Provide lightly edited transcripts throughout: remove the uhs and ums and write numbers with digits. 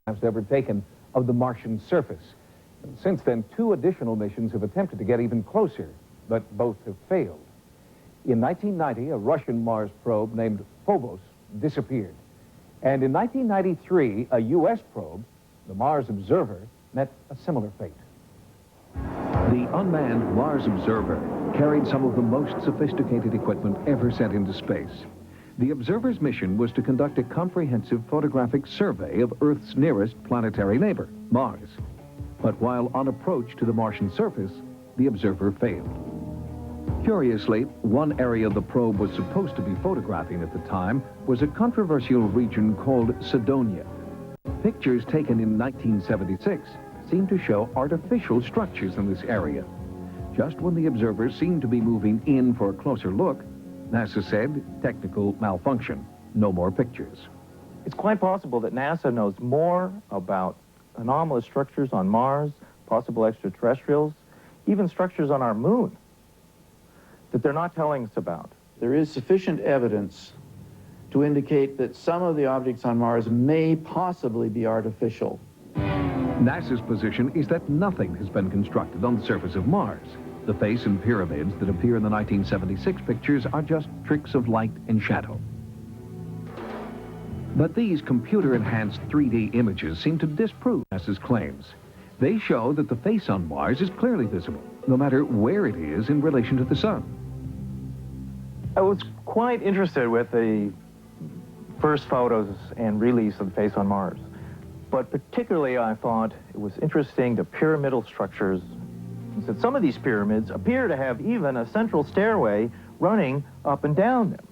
ever taken of the Martian surface. And since then, 2 additional missions have attempted to get even closer, but both have failed. In 1990, a Russian Mars probe named Phobos disappeared. And in 1993, a U.S. probe, the Mars Observer, met a similar fate. The unmanned Mars Observer carried some of the most sophisticated equipment ever sent into space. The Observer's mission was to conduct a comprehensive photographic survey of Earth's nearest planetary neighbor, Mars. But while on approach to the Martian surface, the Observer failed. Curiously, one area the probe was supposed to be photographing at the time was a controversial region called Cydonia. Pictures taken in 1976 seemed to show artificial structures in this area. Just when the Observer seemed to be moving in for a closer look, NASA said, technical malfunction, no more pictures. It's quite possible that NASA knows more about anomalous structures on Mars, possible extraterrestrials, even structures on our moon, that they're not telling us about. There is sufficient evidence to indicate that some of the objects on Mars may possibly be artificial. NASA's position is that nothing has been constructed on the surface of Mars. The face and pyramids that appear in the 1976 pictures are just tricks of light and shadow. But these computer-enhanced 3D images seem to disprove NASA's claims. They show that the face on Mars is clearly visible, no matter where it is in relation to the sun. I was quite interested with the first photos and release of the face on Mars. But particularly I thought it was interesting the pyramidal structures. That some of these pyramids appear to have even a central stairway running up and down them.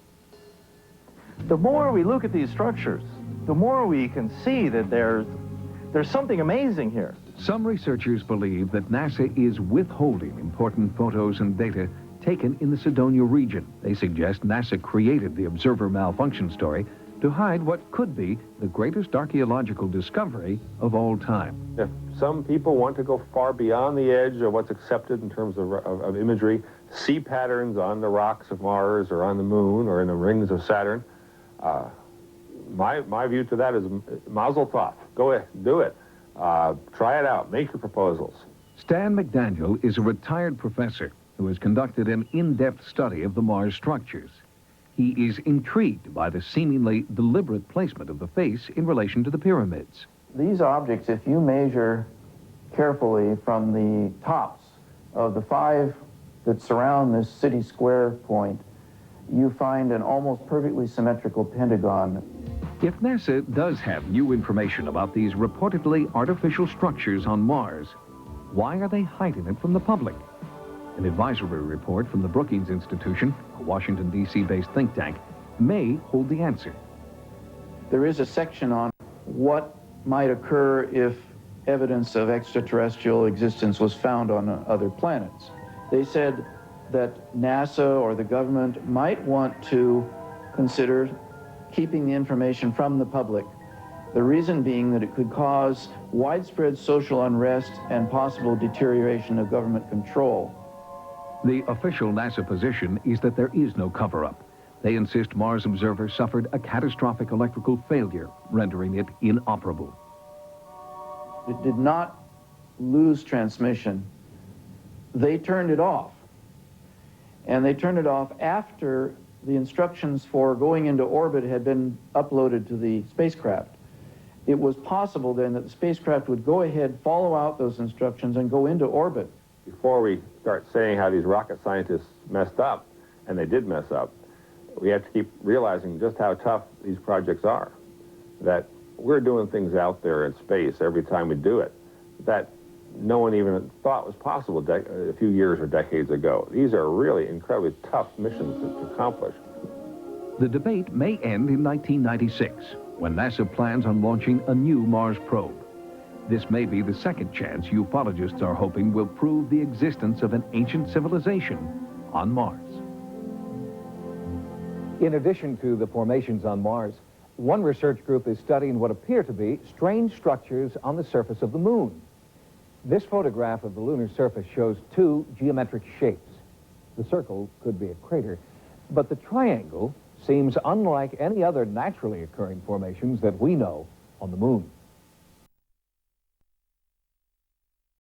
The more we look at these structures, the more we can see that there's something amazing here. Some researchers believe that NASA is withholding important photos and data taken in the Cydonia region. They suggest NASA created the Observer malfunction story to hide what could be the greatest archaeological discovery of all time. If some people want to go far beyond the edge of what's accepted in terms of imagery, see patterns on the rocks of Mars or on the moon or in the rings of Saturn, my view to that is mazel tov. Go ahead, do it. Try it out, make your proposals. Stan McDaniel is a retired professor who has conducted an in-depth study of the Mars structures. He is intrigued by the seemingly deliberate placement of the face in relation to the pyramids. These objects, if you measure carefully from the tops of the 5 that surround this city square point, you find an almost perfectly symmetrical pentagon. If NASA does have new information about these reportedly artificial structures on Mars, why are they hiding it from the public? An advisory report from the Brookings Institution, a Washington, D.C.-based think tank, may hold the answer. There is a section on what might occur if evidence of extraterrestrial existence was found on other planets. They said that NASA or the government might want to consider keeping the information from the public. The reason being that it could cause widespread social unrest and possible deterioration of government control. The official NASA position is that there is no cover-up. They insist Mars Observer suffered a catastrophic electrical failure, rendering it inoperable. It did not lose transmission. They turned it off. And they turned it off after the instructions for going into orbit had been uploaded to the spacecraft. It was possible then that the spacecraft would go ahead, follow out those instructions, and go into orbit. Before we start saying how these rocket scientists messed up, and they did mess up, we have to keep realizing just how tough these projects are. That we're doing things out there in space every time we do it that no one even thought was possible a few years or decades ago. These are really incredibly tough missions to accomplish. The debate may end in 1996, when NASA plans on launching a new Mars probe. This may be the second chance ufologists are hoping will prove the existence of an ancient civilization on Mars. In addition to the formations on Mars, one research group is studying what appear to be strange structures on the surface of the moon. This photograph of the lunar surface shows 2 geometric shapes. The circle could be a crater, but the triangle seems unlike any other naturally occurring formations that we know on the moon.